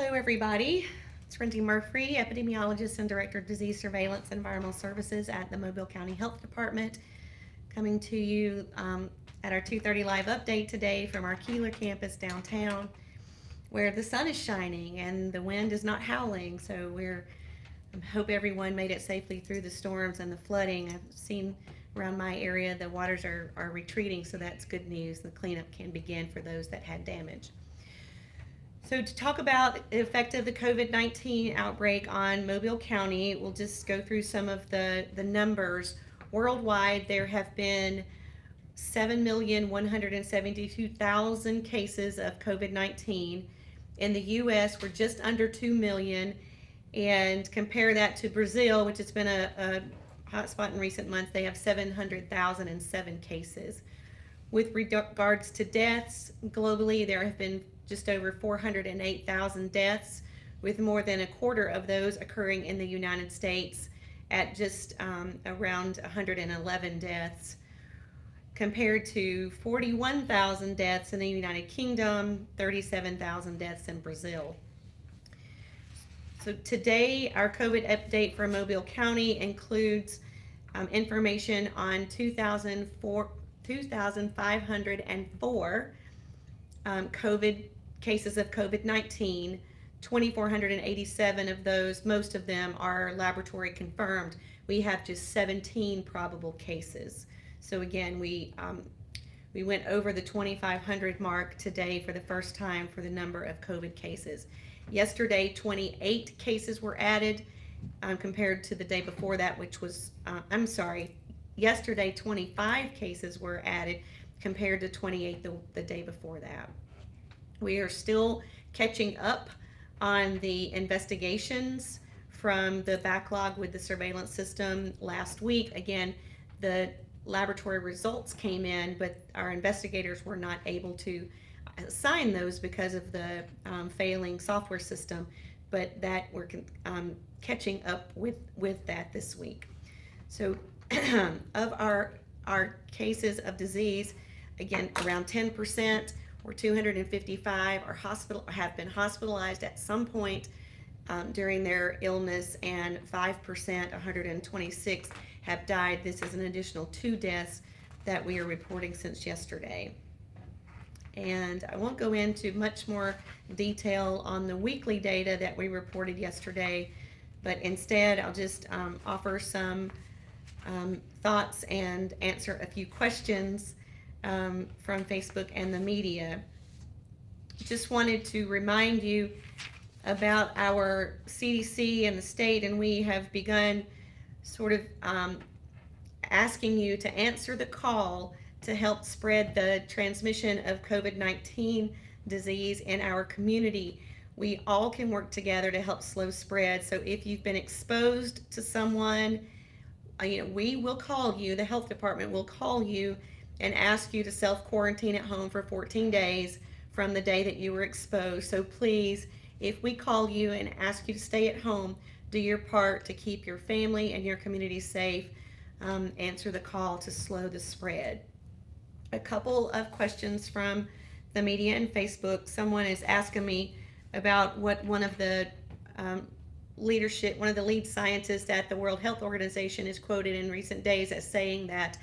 Hello, everybody. It's Renty Murphy, epidemiologist and director of disease surveillance and environmental services at the Mobile County Health Department, coming to you at our 2:30 live update today from our Keeler campus downtown, where the sun is shining and the wind is not howling. So I hope everyone made it safely through the storms and the flooding. I've seen around my area the waters are retreating, so that's good news. The cleanup can begin for those that had damage. So to talk about the effect of the COVID-19 outbreak on Mobile County, we'll just go through some of the numbers. Worldwide, there have been 7,172,000 cases of COVID-19. In the U.S., we're just under 2 million. And compare that to Brazil, which has been a hotspot in recent months. They have 700,007 cases. With regards to deaths, globally, there have been just over 408,000 deaths, with more than a quarter of those occurring in the United States at just around 111 deaths, compared to 41,000 deaths in the United Kingdom, 37,000 deaths in Brazil. So today, our COVID update for Mobile County includes information on 2,504 cases of COVID-19. 2,487 of those, most of them are laboratory confirmed. We have just 17 probable cases. So again, we went over the 2,500 mark today for the first time for the number of COVID cases. Yesterday, 28 cases were added compared to the day before that, which was, yesterday 25 cases were added compared to 28 the day before that. We are still catching up on the investigations from the backlog with the surveillance system last week. Again, the laboratory results came in, but our investigators were not able to assign those because of the failing software system, but that we're catching up with that this week. So of our cases of disease, again, around 10% or 255 have been hospitalized at some point during their illness, and 5%, 126, have died. This is an additional 2 deaths that we are reporting since yesterday. And I won't go into much more detail on the weekly data that we reported yesterday, but instead I'll just offer some thoughts and answer a few questions from Facebook and the media. Just wanted to remind you about our CDC and the state, and we have begun sort of asking you to answer the call to help spread the transmission of COVID-19 disease in our community. We all can work together to help slow spread. So if you've been exposed to someone, we will call you, the health department will call you and ask you to self-quarantine at home for 14 days from the day that you were exposed. So please, if we call you and ask you to stay at home, do your part to keep your family and your community safe. Answer the call to slow the spread. A couple of questions from the media and Facebook. Someone is asking me about what one of the lead scientists at the World Health Organization is quoted in recent days as saying that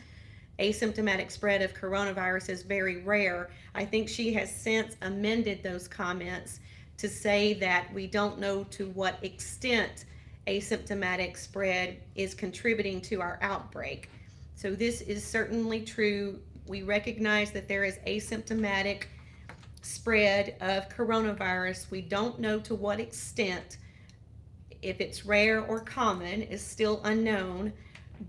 asymptomatic spread of coronavirus is very rare. I think she has since amended those comments to say that we don't know to what extent asymptomatic spread is contributing to our outbreak. So this is certainly true. We recognize that there is asymptomatic spread of coronavirus. We don't know to what extent. If it's rare or common is still unknown,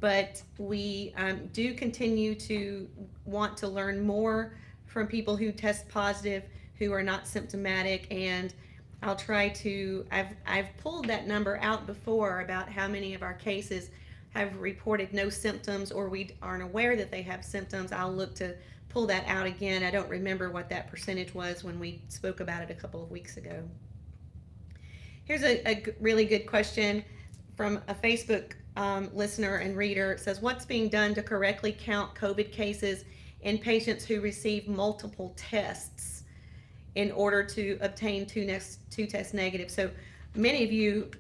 but we do continue to want to learn more from people who test positive, who are not symptomatic, and I'll try to, I've pulled that number out before about how many of our cases have reported no symptoms or we aren't aware that they have symptoms. I'll look to pull that out again. I don't remember what that percentage was when we spoke about it a couple of weeks ago. Here's a really good question from a Facebook listener and reader. It says, what's being done to correctly count COVID cases in patients who receive multiple tests? in order to obtain two test negative. So many of you,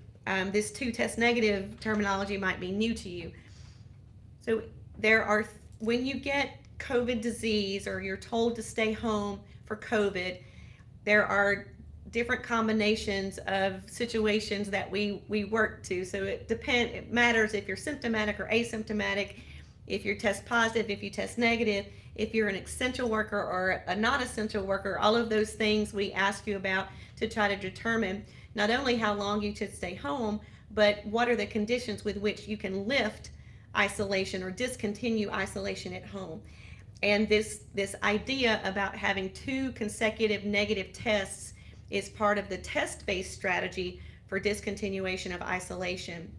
this two test negative terminology might be new to you. So there are, when you get COVID disease or you're told to stay home for COVID, there are different combinations of situations that we work to. So it matters if you're symptomatic or asymptomatic, if you test positive, if you test negative, if you're an essential worker or a non-essential worker. All of those things we ask you about to try to determine not only how long you should stay home, but what are the conditions with which you can lift isolation or discontinue isolation at home. And this idea about having 2 consecutive negative tests is part of the test-based strategy for discontinuation of isolation.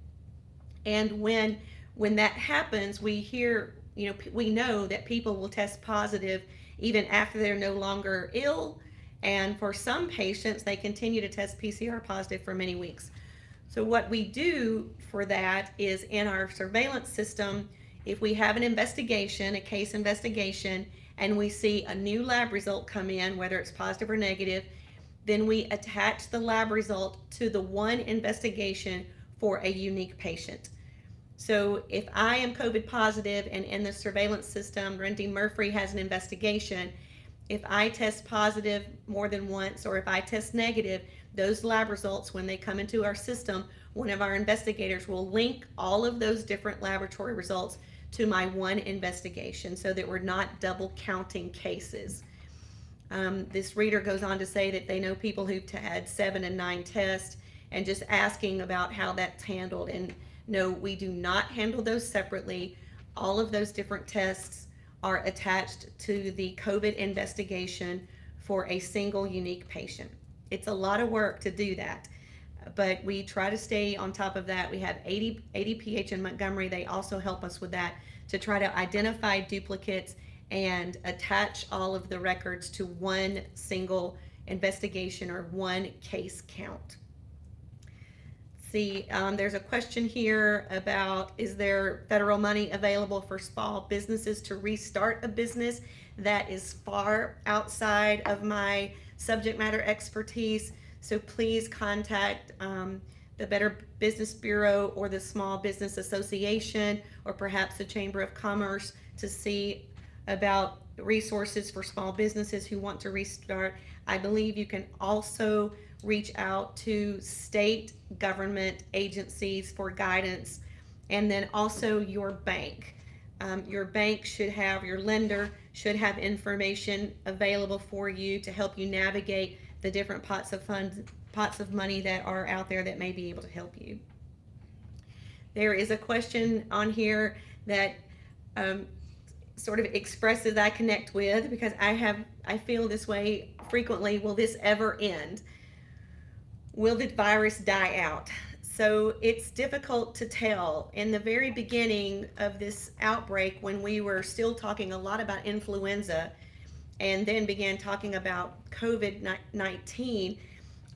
And when that happens, we hear, we know that people will test positive even after they're no longer ill. And for some patients, they continue to test PCR positive for many weeks. So what we do for that is, in our surveillance system, if we have an investigation, a case investigation, and we see a new lab result come in, whether it's positive or negative, then we attach the lab result to the one investigation for a unique patient. So if I am COVID positive and in the surveillance system, Randy Murphy has an investigation, if I test positive more than once or if I test negative, those lab results, when they come into our system, one of our investigators will link all of those different laboratory results to my one investigation so that we're not double counting cases. This reader goes on to say that they know people who've had 7 and 9 tests, and just asking about how that's handled. And no, we do not handle those separately. All of those different tests are attached to the COVID investigation for a single unique patient. It's a lot of work to do that, but we try to stay on top of that. We have ADPH in Montgomery. They also help us with that, to try to identify duplicates and attach all of the records to one single investigation or one case count. See, there's a question here about, is there federal money available for small businesses to restart a business? That is far outside of my subject matter expertise. So please contact the Better Business Bureau or the Small Business Association, or perhaps the Chamber of Commerce, to see about resources for small businesses who want to restart. I believe you can also reach out to state government agencies for guidance, and then also your bank. Your bank should have, your lender should have information available for you to help you navigate the different pots of money that are out there that may be able to help you. There is a question on here that sort of expresses I connect with, because I feel this way frequently. Will this ever end? Will the virus die out? So it's difficult to tell. In the very beginning of this outbreak, when we were still talking a lot about influenza and then began talking about COVID-19,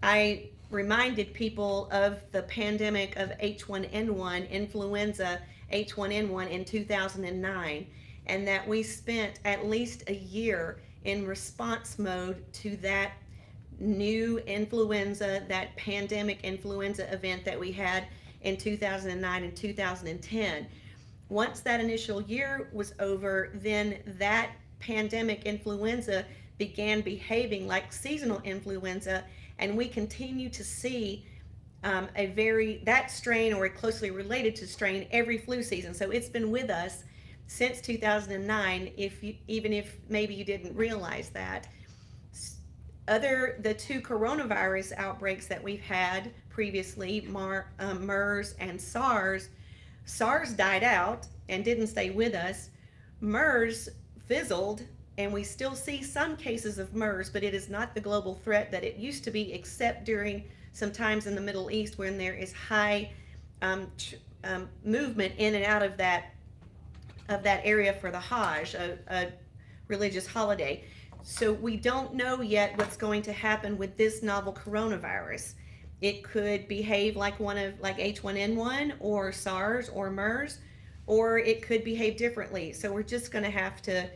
I reminded people of the pandemic of H1N1, influenza H1N1 in 2009, and that we spent at least a year in response mode to that new influenza, that pandemic influenza event that we had in 2009 and 2010. Once that initial year was over, then that pandemic influenza began behaving like seasonal influenza, and we continue to see that strain, or a closely related to strain, every flu season. So it's been with us since 2009, even if maybe you didn't realize that. The 2 coronavirus outbreaks that we've had previously, MERS and SARS died out and didn't stay with us. MERS fizzled, and we still see some cases of MERS, but it is not the global threat that it used to be, except during some times in the Middle East when there is high movement in and out of that area for the Hajj, a religious holiday. So we don't know yet what's going to happen with this novel coronavirus. It could behave like H1N1 or SARS or MERS, or it could behave differently. So we're just going to have to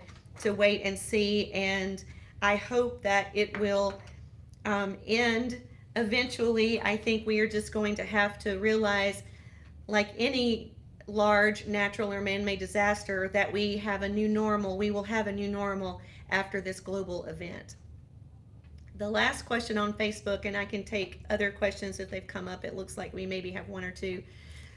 wait and see, and I hope that it will And eventually, I think we are just going to have to realize, like any large natural or man-made disaster, that we have a new normal. We will have a new normal after this global event. The last question on Facebook, and I can take other questions if they've come up. It looks like we maybe have one or two.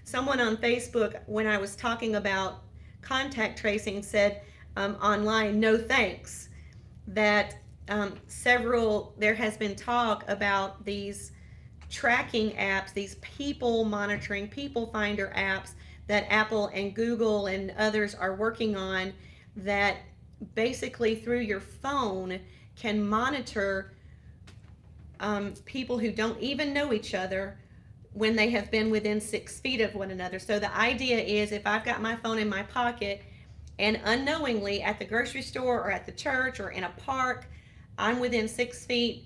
Someone on Facebook, when I was talking about contact tracing, said online, no thanks. That there has been talk about these tracking apps, these people monitoring, people finder apps that Apple and Google and others are working on, that basically through your phone can monitor people who don't even know each other when they have been within 6 feet of one another. So the idea is, if I've got my phone in my pocket and unknowingly at the grocery store or at the church or in a park, I'm within 6 feet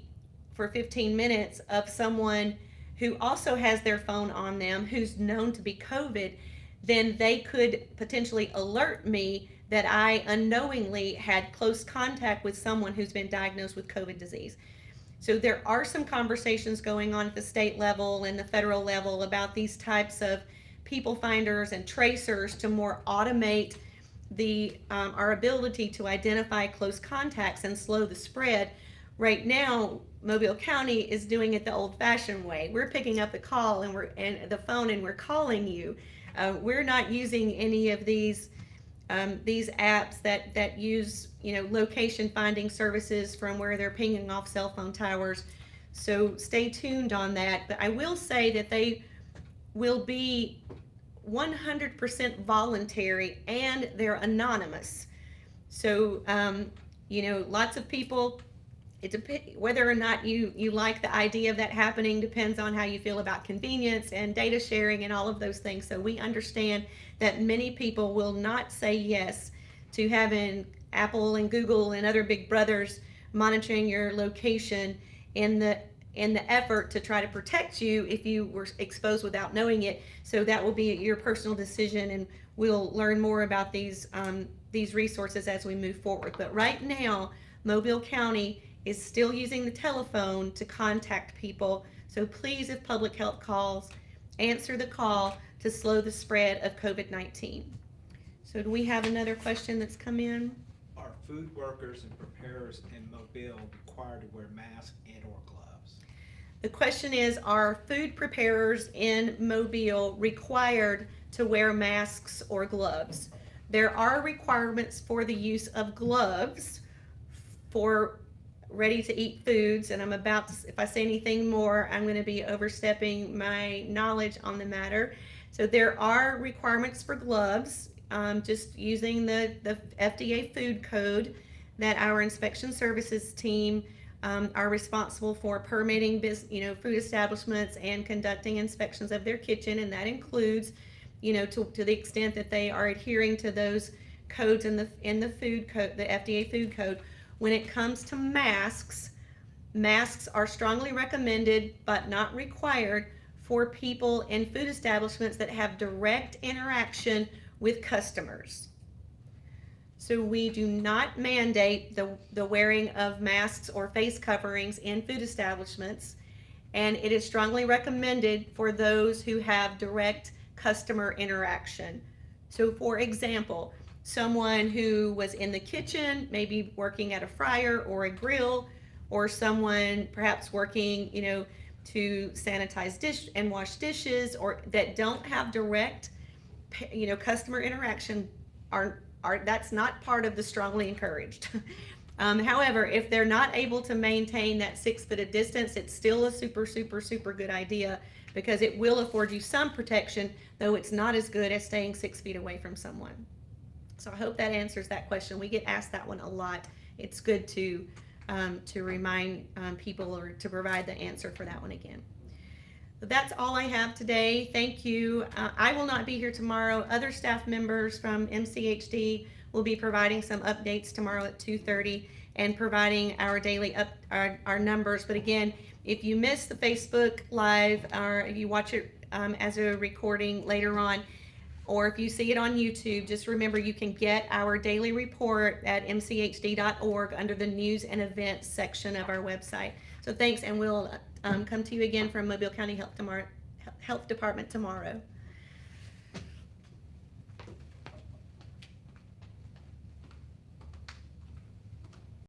for 15 minutes of someone who also has their phone on them, who's known to be COVID, then they could potentially alert me that I unknowingly had close contact with someone who's been diagnosed with COVID disease. So there are some conversations going on at the state level and the federal level about these types of people finders and tracers to more automate our ability to identify close contacts and slow the spread. Right now, Mobile County is doing it the old-fashioned way. We're picking up the call and the phone, and we're calling you. We're not using any of these apps that use location finding services from where they're pinging off cell phone towers. So stay tuned on that. But I will say that they will be 100% voluntary, and they're anonymous. So lots of people, whether or not you like the idea of that happening depends on how you feel about convenience and data sharing and all of those things. So we understand that many people will not say yes to having Apple and Google and other big brothers monitoring your location in the effort to try to protect you if you were exposed without knowing it. So that will be your personal decision, and we'll learn more about these resources as we move forward. But right now, Mobile County is still using the telephone to contact people. So please, if public health calls, answer the call to slow the spread of COVID-19. So do we have another question that's come in? Are food workers and preparers in Mobile required to wear masks and or gloves? The question is, are food preparers in Mobile required to wear masks or gloves? There are requirements for the use of gloves for ready-to-eat foods, and I'm about to, if I say anything more, I'm going to be overstepping my knowledge on the matter. So there are requirements for gloves, just using the FDA food code that our inspection services team are responsible for permitting food establishments and conducting inspections of their kitchen, and that includes, to the extent that they are adhering to those codes in the food code, the FDA food code. When it comes to masks are strongly recommended but not required for people in food establishments that have direct interaction with customers. So we do not mandate the wearing of masks or face coverings in food establishments, and it is strongly recommended for those who have direct customer interaction. So for example, someone who was in the kitchen, maybe working at a fryer or a grill, or someone perhaps working, to sanitize dish and wash dishes, or that don't have direct, customer interaction, that's not part of the strongly encouraged. However, if they're not able to maintain that 6 foot of distance, it's still a super, super, super good idea, because it will afford you some protection, though it's not as good as staying 6 feet away from someone. So I hope that answers that question. We get asked that one a lot. It's good to remind people, or to provide the answer for that one again. So that's all I have today. Thank you. I will not be here tomorrow. Other staff members from Mchd will be providing some updates tomorrow at 2:30 and providing our daily our numbers. But again, if you miss the Facebook Live, or if you watch it as a recording later on, or if you see it on YouTube, just remember you can get our daily report at mchd.org under the news and events section of our website. So thanks, and we'll come to you again from Mobile County Health Department tomorrow.